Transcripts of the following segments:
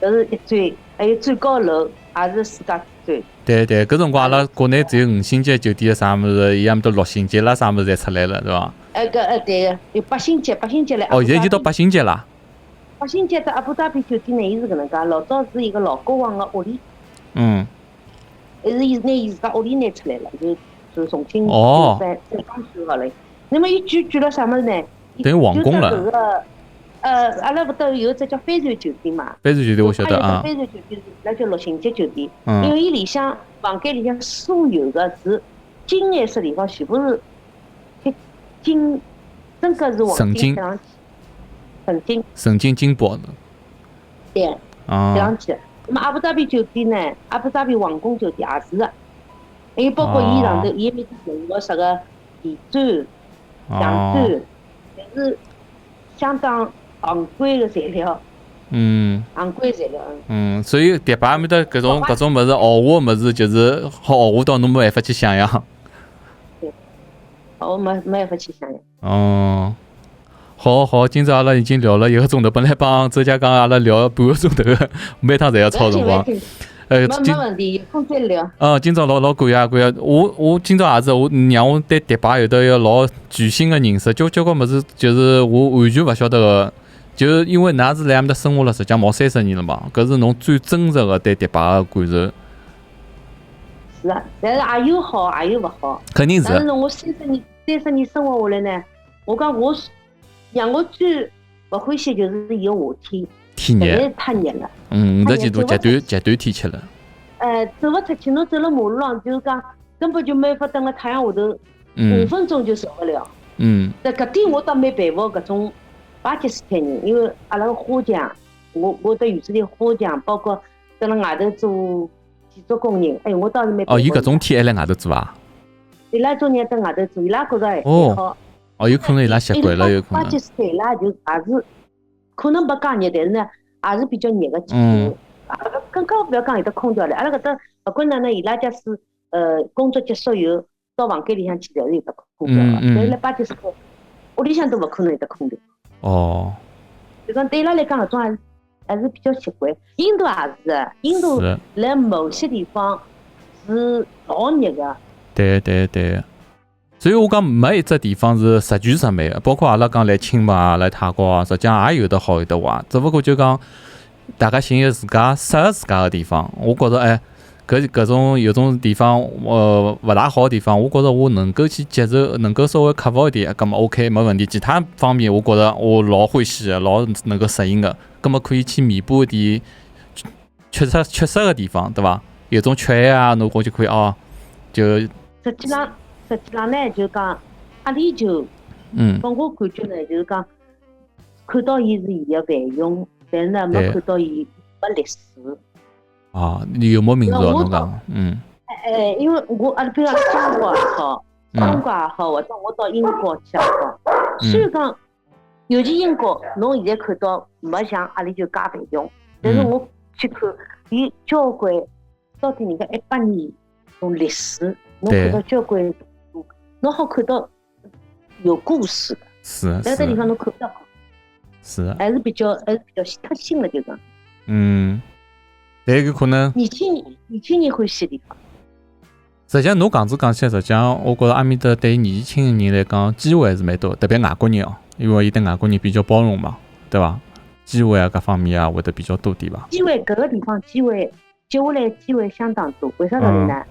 搿是一转，还有最高楼也是世界之最。对对，搿辰光阿拉国内只有5星级酒店啥物事，伊阿面搭6星级啦啥物事侪出来了，对伐？对个，有8星级来。哦，现在已经到8星级啦。8星级的阿布达比酒店呢，伊是搿能介，老早是一个老国王个屋里。还是伊拿伊自家屋里拿出来了，就重新再装修好了。那么伊举了啥物事呢？等于皇宫了。搿个阿拉搿搭有只叫帆船酒店嘛。帆船酒店我晓得啊。帆船酒店那叫6星级酒店，因为伊里向房间里向所有的是金颜色地方全部是金，真个是黄金镶上去，纯金金箔的。对，镶上去。那么阿布达比酒店呢？阿布达比皇宫酒店也是的，还有包括伊上头，伊埃面搭用个啥个地砖、墙砖，侪是相当昂贵的材料。昂贵材料。所以迪拜埃面搭搿种物事，豪华物事就是豪华到侬没办法去想象。对，豪华没办法去想象。好，今朝阿拉已经聊了1个钟头，本来帮周家刚阿拉聊半个钟头，每趟侪要超辰光。没问题，有空再聊。今朝老感谢。我今朝也是，让我对迪拜有得一个老具性的认识，交关物事就是我完全勿晓得个，就因为㑚是来埃面搭生活了，实际上毛30年了嘛，搿是侬最真实的对迪拜的感受。是啊，但是也有好，也有勿好。肯定是。但是我30年生活下来呢，我讲让我最勿欢喜就是伊个夏天，天热，实在太热了。50几度，极端天气了。走勿出去，侬走了马路上，就是讲根本就没法等辣太阳下头5分钟就受不了。但搿点我倒蛮佩服搿种巴基斯坦人，因为阿拉个花匠，我在院子里花匠，包括蹲辣外头做建筑工人，我倒是蛮佩服。伊搿种天还辣外头做啊？伊拉种人蹲外头做，伊拉觉着还好。有可能伊拉习惯了，有可能。巴基斯坦伊拉就也是可能没介热，但是呢，也是比较热个气候。更加不要讲有得空调了，阿拉搿搭勿管哪能，伊拉假使工作结束以后到房间里向去，侪是有得空调个。但是辣巴基斯坦屋里向都勿可能有得空调。就讲对伊拉来讲，搿种还是比较习惯。印度也是的，印度辣某些地方是老热个。对。所以我讲没一只地方是十全十美的，包括阿拉讲来清迈啊、来泰国啊，实际上也有得好有得坏，只不过就讲大家寻一个自家适合自家的地方。我觉着搿种有种地方勿大好的地方，我觉着我能够去接受，能够稍微克服一点，葛末 OK 没问题。其他方面我觉着我老欢喜的，老能够适应的，葛末可以去弥补一点缺失的地方，对伐？有种缺陷啊，我就可以就实际上呢，就讲阿里就，拨我感觉呢，就是讲看到伊是伊个繁荣，但是呢，没看到伊没历史。游牧民族，侬讲，因为阿拉比如讲中国也好，或者我到英国去也好，虽然讲，尤其英国，侬现在看到没像阿里就介繁荣，但是我去看伊交关到底人家100年种历史，侬看到交关。侬好看到有故事的，是在这地方侬看不到，是还是比较特性的，就讲。但有可能年轻人欢喜的地方。实际上，侬讲起来，实际上我觉着阿面搭对年轻人来讲，机会还是蛮多，特别外国人因为伊对外国人比较包容嘛，对伐？机会啊，各方面啊，会得比较多点伐？机会搿个地方机会接下来机会相当多，为啥道理呢？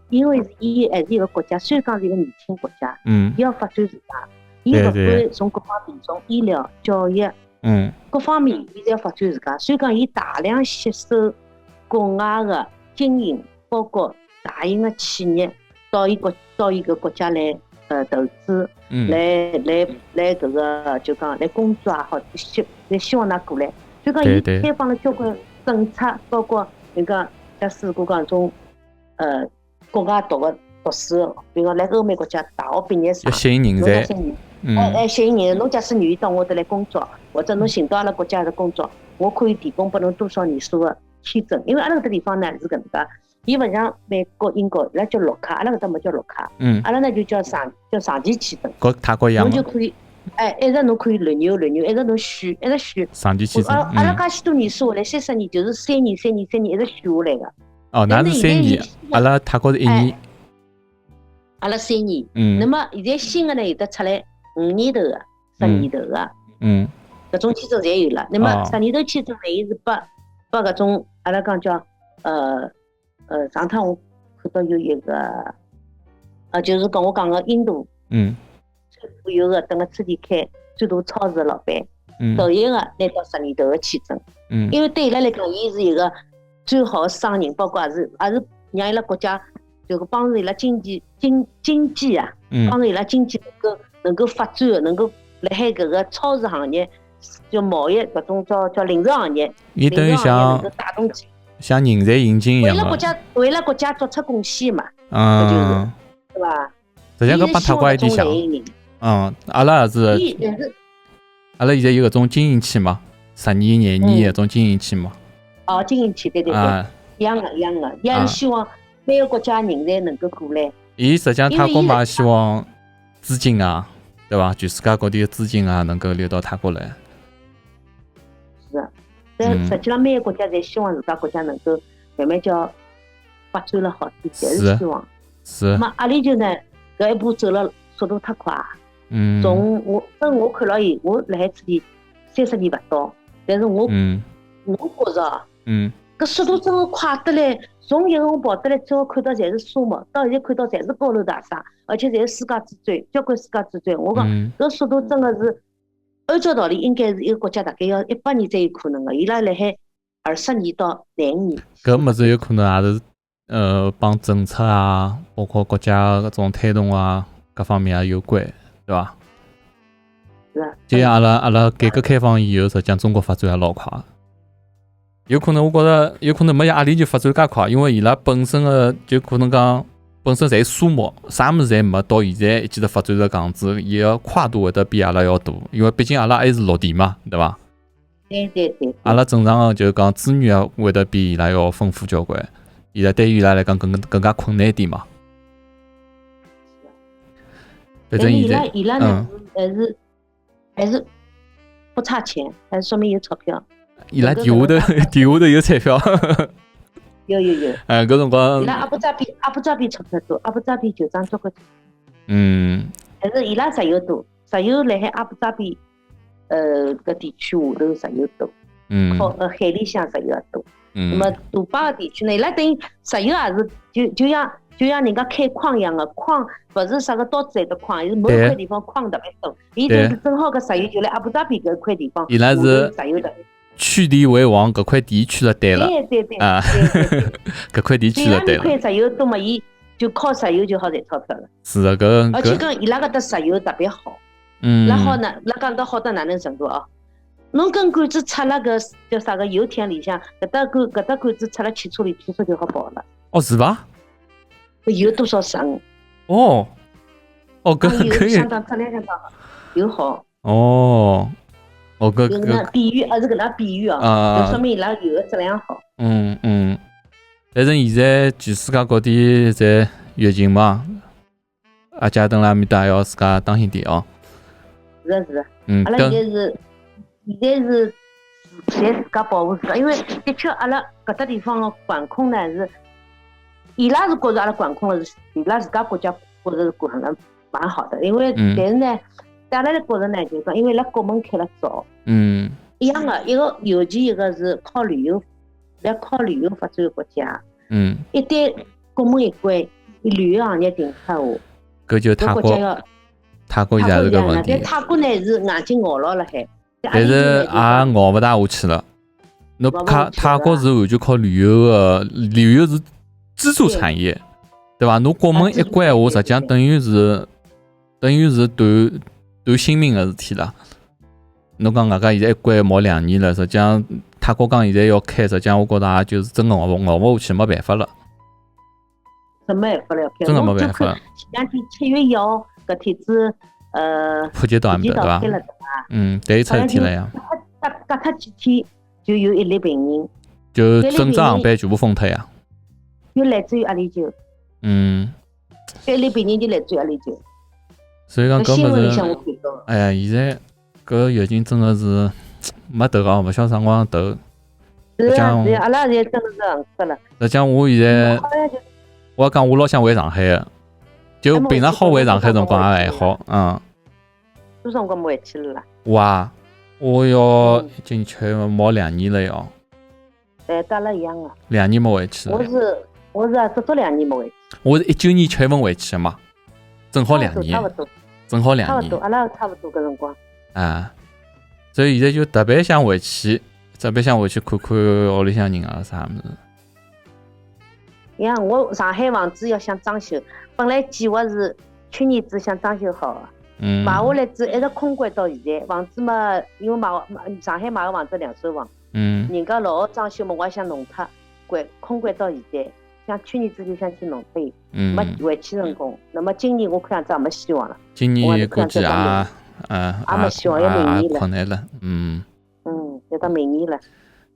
因为伊还是一个国家，虽然讲是一个年轻国家，伊要发展自家，伊勿管从各方面，从医疗、教育，各方面，伊侪要发展自家。所以讲，伊大量吸收国外的精英，包括大型的企业到伊个国家来投资，来搿个就讲来工作也好，希望㑚过来。所以讲，伊开放了交关政策，包括人家假使如果讲种。国外读书，比如讲来欧美国家大学毕业生，要吸引人才，吸引人。侬假使愿意到我这来工作，或者侬寻到阿拉国家的工作，我可以提供拨侬多少年数的签证。因为阿拉搿个地方呢是搿能介，伊勿像美国、英国，伊拉叫绿卡，阿拉搿搭没叫绿卡，阿拉呢就叫长期签证。和泰国一样。侬就可以一直侬可以轮流，一直侬选，一直选。上级签证。阿拉介许多年数下来，30年就是3年一直选下来个。哦，那是3年，阿拉泰国是1年。阿拉3年。那么现在新个呢，有得出来5年头个、10年头个。搿种签证侪有了。那么10年头签证呢，伊是拨搿种阿拉讲叫上趟我看到有一个就是跟我讲个印度。最富有个等个此地开最大超市的老板。头一个拿到10年头个签证。因为对伊拉来讲，伊是一个最好的商人，包括也是让伊拉国家就帮助伊拉经济啊，帮助伊拉经济能够发展，能够辣海搿个超市行业。就贸易搿种叫零售行业，伊等于像像人才引进一样为了国家做出贡献嘛，就是对伐？实际上搿帮泰国有点像，阿拉也是，阿拉现在有搿种经营签嘛，10年、20年搿种经营签嘛。经营签对，一样个，伊也是希望每个国家人才能够过来。伊实际上泰国嘛，希望资金啊，对伐？全世界各地的资金啊，能够流到泰国来。但实际上每个国家侪希望自家国家能够慢慢叫发展了好点，侪是希望。是。那么阿里就呢，搿一步走了速度太快。从我看牢伊，我辣海此地30年勿到，但是我觉着，搿速度真个快得来。从一个我跑得来，最后看到侪是沙漠，到现在看到侪是高楼大厦，而且侪是世界之最，交关世界之最。我讲搿速度真个是。按照道理，应该是一个国家大概要100年才有可能个，伊拉辣海20年到25年。搿物事有可能也是帮政策啊，包括国家搿种推动啊，各方面也有关，对伐？是啊。就像阿拉改革开放以后，实际上中国发展也老快。有可能我觉着有可能没像阿里就发展介快，因为伊拉本身个就可能讲。本身侪沙漠，啥物事侪没，到现在一记头发展成搿样子，伊个跨度会得比阿拉要大，因为毕竟阿拉还是陆地嘛，对伐？对。阿拉正常个就是讲资源会得比伊拉要丰富交关，伊拉对于伊拉来讲更加困难点嘛。反正伊拉呢还是不差钱，还是说明有钞票。伊拉地下头有彩票。有。搿辰光。伊拉阿布扎比钞票多，阿布扎比就赚交关钱。但是伊拉石油多，石油辣海阿布扎比搿地区下头石油多。靠海里向石油也多。那么杜拜个地区呢，伊拉等于石油也是就像人家开矿一样个，矿勿是啥个刀子一个矿，伊是某一块地方矿特别多，伊就是正好搿石油就辣阿布扎比搿块地方。伊拉是石油的。取地为王，搿块地取了对了。对。搿块地取了对了。伊拉块石油多嘛，伊就靠石油就好赚钞票了。是的，搿。而且讲伊拉搿搭石油特别好。那好呢，那讲到好到哪能程度啊？侬根管子插了搿叫啥个油田里向，搿搭管子插了汽车里，汽车就好跑了。哦，是伐？有多少升？搿相当质量相当好，油好。搿比喻，是搿能比喻哦，就说明伊拉油的质量好。反正现在全世界各地侪疫情嘛，阿姐等辣埃面搭要自家当心点哦。是的。阿拉现在是侪自家保护自家，因为的确阿拉搿搭地方的管控呢是，伊拉是觉着阿拉管控了是，伊拉自家国家觉着是管了蛮好的，因为但是呢。阿拉来觉着呢，就是讲，因为伊拉国门开了早，一样的，尤其一个是靠旅游发展的国家，一旦国门一关，伊旅游行业停脱下，搿就泰国现在是个问题。但泰国呢是硬劲熬牢了海，但是也熬勿大下去了。侬泰国是完全靠旅游是支柱产业，对伐？侬国门一关闲话，实际上等于是断性命个事体了。侬讲外加现在一关毛2年了，实际上泰国讲现在要开，实际上我觉着也就是真个熬勿下去，没办法了。真没办法了，真个没办法。前2天7月1号搿天子普吉岛埃面搭对伐？对，出事体了呀。隔脱几天就有1例病人，就整只航班全部封脱呀。就来自于阿联酋。1例病人就来自于阿联酋。所以讲搿新闻里物事，向我看到。哎呀，现在搿疫情真个是没头哦，勿晓得啥辰光头。是啊，是啊，阿拉现在真个是横死了。实际上我现在，我要讲我老想回上海个，就平常好回上海辰光也还好，多少辰光没回去了啦？我啊，我要今年7月份毛2年了要。跟阿拉一样个。2年没回去了。我是足足2年没回去。我是19年7月份回去的嘛，正好2年。差不多。正好2年。差不多，阿拉差不多搿辰光。啊，所以现在就特别想回去，看看屋里向人啊啥物事。像我上海房子要想装修，本来计划是去年子想装修好的，买下来子一直空关到现在。房子嘛，因为上海买个房子2手房，人家老好装修嘛，我也想弄脱，空关到现在。像去年子就想去弄脱伊，没回去成功。那么今年我看样子也没希望了。今年估计也没希望，要明年了。困难了，要到明年了。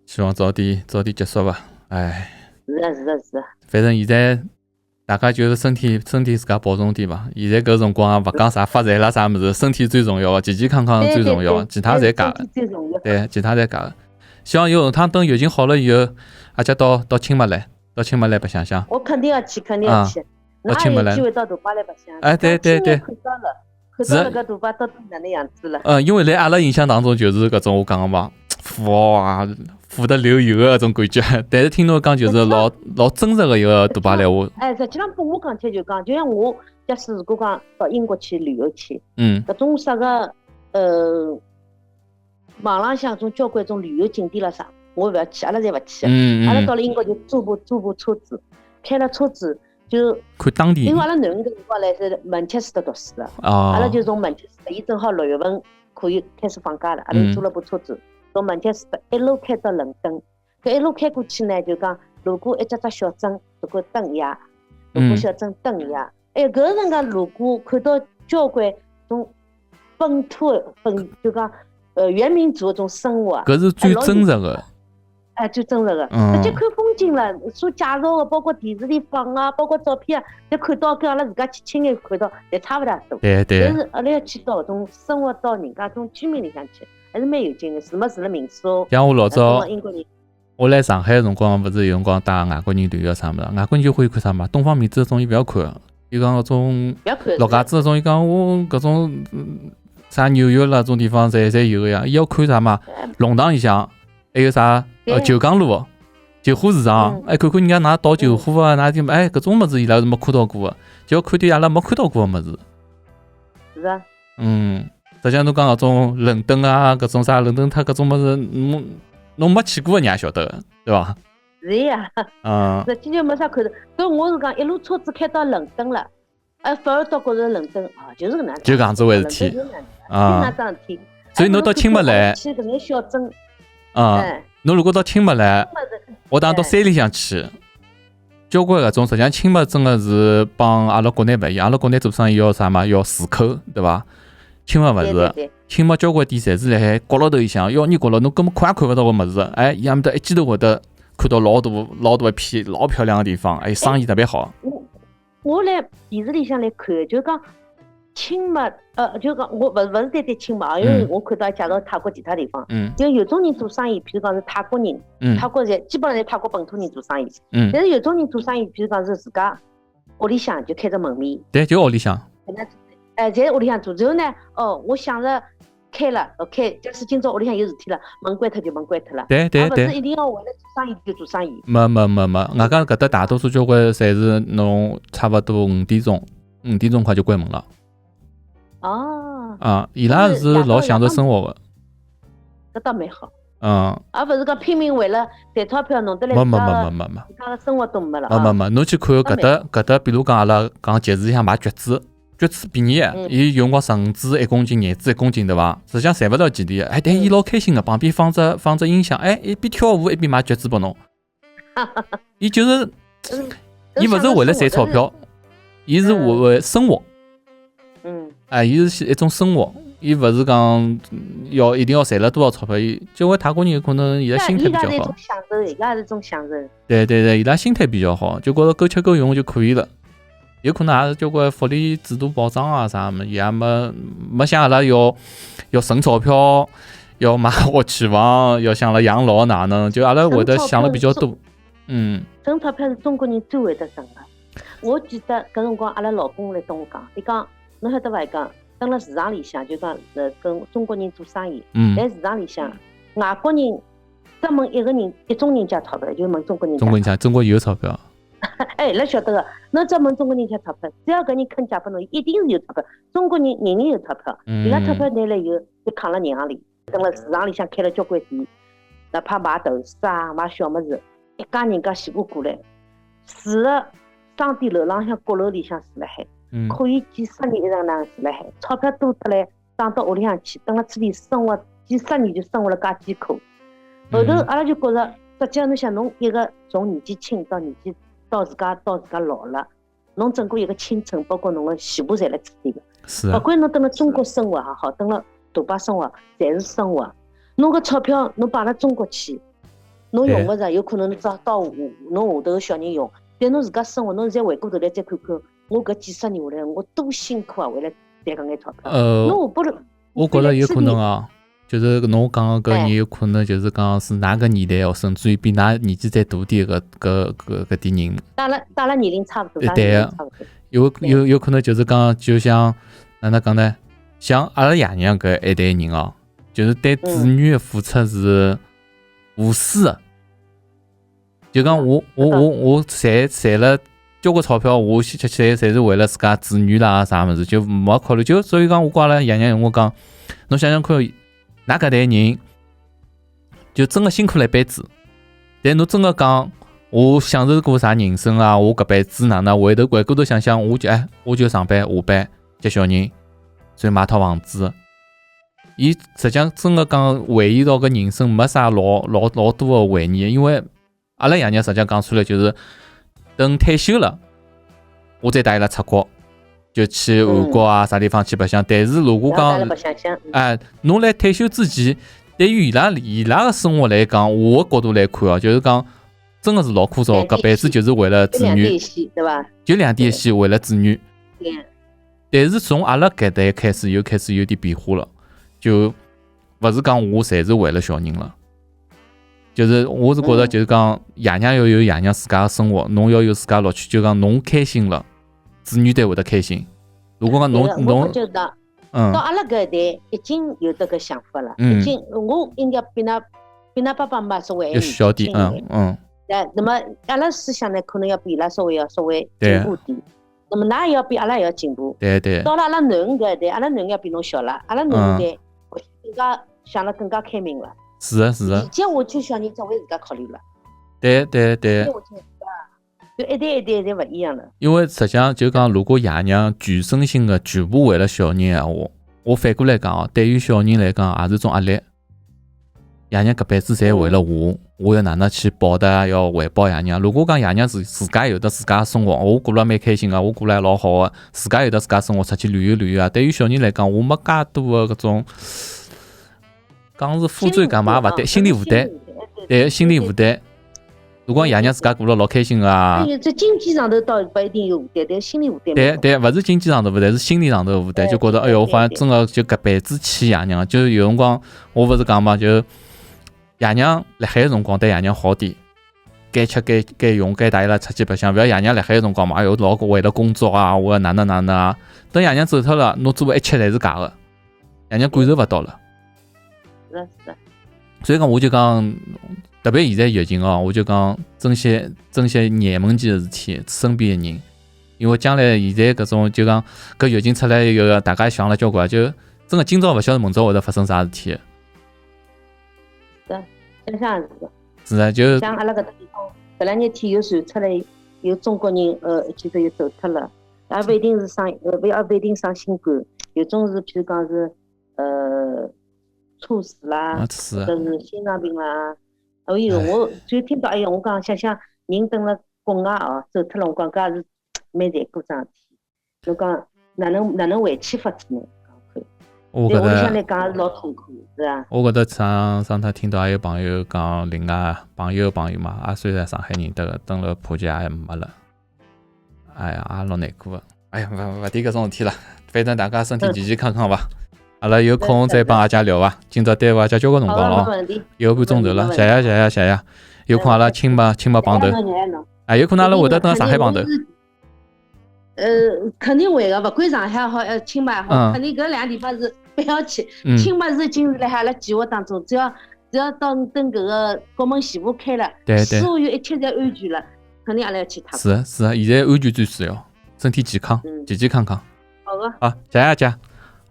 希望早点结束吧，唉。是啊。反正现在大家就是身体自家保重点吧。现在搿辰光勿讲啥发财啦啥物事，身体最重要，健健康康最重要，其他侪假的。对，其他侪假的。希望有辰光等疫情好了以后，阿姐到清迈来白相相。我肯定要去。到清迈来。机会到杜拜来白相。哎，对。看到了搿杜拜到底哪能样子了？因为在阿拉印象当中就是搿种我讲个嘛，富豪啊，富得流油个搿种感觉。但是听侬讲就是老真实个一个杜拜来话。实际上拨我讲起就讲，就像我假使如果讲到英国去旅游去，搿种啥个网浪向种交关种旅游景点啦啥，我勿要去，阿拉侪勿去。阿拉到了英国就租部车子，开了车子。就看当地，因为阿拉囡恩搿辰光来是曼彻斯特读书的，阿拉就从曼彻斯特，伊正好6月份可以开始放假了，阿拉租了部车子，从曼彻斯特一路开到伦敦，搿一路开过去呢，就讲路过一只小镇，路过登亚，路过小镇登亚，搿辰光路过看到交关种本土就讲原民族种生活，搿是最真实的。最真实的，直接看风景了，所介绍的，包括电视里放啊，包括照片啊，就看到跟阿拉自家去亲眼看到，侪差勿大多。对。但是阿拉要去到种生活到人家种居民里向去，还是蛮有劲的。住了民宿。像我老早，我来上海的辰光，勿是有辰光带外国人旅游啥物事，外国人就欢喜看啥嘛，东方明珠种伊勿要看，伊讲搿种陆家嘴种，伊讲我搿种啥纽约啦种地方侪有个呀，伊要看啥嘛，弄堂里向。还有啥？九江路、酒货市场，看看人家哪倒酒货啊，哪地方搿种物事伊拉是没看到过的，就要看点阿拉没看到过的物事。是啊。实际上侬讲搿种伦敦啊，搿种啥伦敦塔搿种物事，侬没去过的，你也晓得的，对伐？是呀。实际就没啥看头。搿我是讲一路车子开到伦敦了，反而倒觉着伦敦就是搿能样。就搿样子回事体。就那桩事体。所以侬到清迈来。去搿眼小镇。侬如果到清迈来，我当到山里向去，交关搿种，实际上清迈真的是帮阿拉国内勿一样。阿拉国内做生意要啥嘛？要市口，对伐？清迈勿是，清迈交关店侪是辣海角落头里向，要你角落，侬根本看也看勿到个物事。伊埃面搭一记头会得看到老大一片老漂亮个地方，生意特别好。我来电视里向来看，就讲。清迈，就讲我勿是单单清迈，因为我看到介绍泰国其他地方，因为有种人做生意，譬如讲是泰国人，泰国基本上是泰国本土人做生意，但是有种人做生意，譬如讲是自家屋里向就开着门面，对，就屋里向，在屋里向做，然后呢，我想着开了，假使今朝屋里向有事体了，门关脱就门关脱了，对，勿是一定要为了做生意就做生意。没，外加搿搭大多数交关侪是侬差勿多5点钟快就关门了。伊拉是老享受生活的，搿倒蛮好。而勿是讲拼命为了赚钞票弄得来没，其他的生活都没了。没，侬去看搿搭，比如讲阿拉讲集市里向买橘子便宜，伊有辰光橙子1公斤，椰子1公斤，对伐？实际上赚勿到几钿，但伊老开心个，旁边放只音响，一边跳舞一边买橘子拨侬。伊就是，伊勿是为了赚钞票，伊是为生活。伊是一种生活，伊勿是讲一定要赚了多少钞票。交关泰国人可能伊拉心态比较好。伊拉是一种享受，对，伊拉心态比较好，就觉着够吃够用就可以了。有可能也是交关福利制度保障啊啥么，也没像阿拉要省钞票，要买好期望，要想了养老哪能，就阿拉会得想了比较多。省钞票是中国人最会得省的。我记得搿辰光阿拉老公来跟我讲，伊讲侬晓得伐？伊讲蹲辣市场里向，就讲跟中国人做生意，在市场里向，外国人专门一种人借钞票，就问中国人借。中国有钞票。哎，拉晓得个，侬只问中国人借钞票，只要搿人肯借拨侬，一定是有钞票。中国人人有钞票，伊拉钞票拿来以后就扛辣银行里，蹲辣市场里向开了交关店，哪怕买豆豉啊，买小物事，一家人家洗过来，住了商店楼浪向角落里向住辣海，可以几十年一直那样住辣海，钞票多得来涨到屋里向去，蹲辣厝里生活几十年就生活了介艰苦。后头阿拉就觉着，实际上侬想，侬一个从年纪轻到自家老了，侬整个一个青春，包括侬个全部侪辣此地个。是。不管侬蹲辣中国生活也好，蹲辣杜拜生活，侪是生活。侬个钞票侬摆辣中国去，侬用勿着，有可能到侬下头个小人用。但侬自家生活，侬再回过头来再看看，我搿几十年下来，我多辛苦啊，为了赚搿眼钞票。侬下不了。我觉着有可能啊。就是侬讲个搿人有可能就是讲是哪个年代哦，甚至于比㑚年纪再大点搿点人，大了年龄差不多，对个，有可能就是讲，就像哪能讲呢？像阿拉爷娘搿一代人哦，就是对子女的付出是无私的。就讲我赚了交关钞票，我侪是为了自家子女啦啥物事，就没考虑。就所以讲，我跟阿拉爷娘我讲，侬想想看。㑚搿代人就真个辛苦了一辈子，但侬真个讲我享受过啥人生啊？我搿辈子哪能回过头想想，我就上班下班接小人，所以买套房子。伊实际上真个讲回忆到搿人生没啥老多个回忆，因为阿拉爷娘实际上讲出来就是等退休了，我再带伊拉出国。就去韩国啊，啥地方去白相？但是如果讲，侬来退休之前，对于伊拉个生活来讲，我个角度来看哦，就是讲，真的是老枯燥，搿辈子就是为了子女，对伐？就两点一线为了子女。但是从阿拉搿代开始有点变化了，就勿是讲我侪是为了小人了，就是我是觉着就是讲，爷娘要有爷娘自家个生活，侬要有自家乐趣，就讲侬开心了。子女才会得开心。如果讲侬，到阿拉搿一代已经有得搿想法了，已经我应该比㑚爸爸妈妈稍微要小点，那么阿拉思想呢，可能要比伊拉稍微进步点。那么㑚也要比阿拉也要进步。对。到了阿拉囡搿一代，阿拉囡要比侬小了，阿拉囡一代更加想了更加开明了。是的。以前我就小人只为自家考虑了。对。就一代侪勿一样了。因为实际上就讲，如果爷娘全身心的全部为了小人闲话，我反过来讲哦，对于小人来讲也是种压力。爷娘搿辈子侪为了我要哪能去报答，要回报爷娘。如果讲爷娘自家有得自家生活，我过了蛮开心个，我过来老好个，自家有得自家生活，出去旅游啊。对于小人来讲，我没介多的搿种，讲是负罪感嘛，勿对，心理负担，对，心理负担。如果爷娘自家过了老开心啊，这经济上头倒不一定有负担，但心理负担。对，勿是经济上头负担，是心理上头负担，就觉得哎哟，好像真个就搿辈子欠爷娘。就有辰光我勿是讲嘛，就爷娘辣海个辰光对爷娘好点，该吃该用该带伊拉出去白相，勿要爷娘辣海个辰光嘛，哎哟老为了工作啊，我要哪能啊。等爷娘走脱了，侬做个一切侪是假个，爷娘感受勿到了。是。所以讲，我就讲。特别现在疫情哦，我就讲珍惜眼门前的事体，身边的人，因为将来现在搿种就讲搿疫情出来以后，大家想了交关，就真的今朝勿晓得明朝会得发生啥事体。是，想是个。是啊，就像阿拉搿搭地方，搿两日天又传出来有中国人一记头又走脱了，也勿一定是勿一定生新冠，有种是譬如讲是猝死啦，或者是心脏病啦。哎呦，我就听到，哎呀，我讲想人蹲辣国外哦，走脱了，我讲搿也是蛮残酷桩事体。侬讲哪能回去法子呢？我搿搭，对屋里向来讲也是老痛苦，是伐？我搿搭上趟听到还有朋友讲，另外朋友嘛，也虽然上海人，蹲辣普吉也没了，哎呀，老难过个。哎呀，勿提搿种事体了，反正大家身体健健康康伐。阿拉有空再帮阿姐聊伐？今朝耽误阿姐交关辰光了，1个半钟头了，谢谢。有空阿拉亲密碰头。有可能阿拉会得等上海碰头。肯定会个，勿管上海好，清迈好，肯定搿两个地方是必要去。清迈是已经是辣海阿拉计划当中，只要等搿个国门全部开了，所有一切侪安全了，肯定阿拉要去趟。是，现在安全最主要，身体健康，健康。好个。好，谢谢阿姐。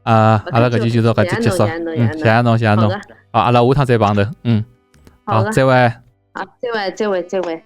阿拉搿期就到搿里结束。谢谢侬。好，阿拉下趟再碰头。好，再会。好，再会。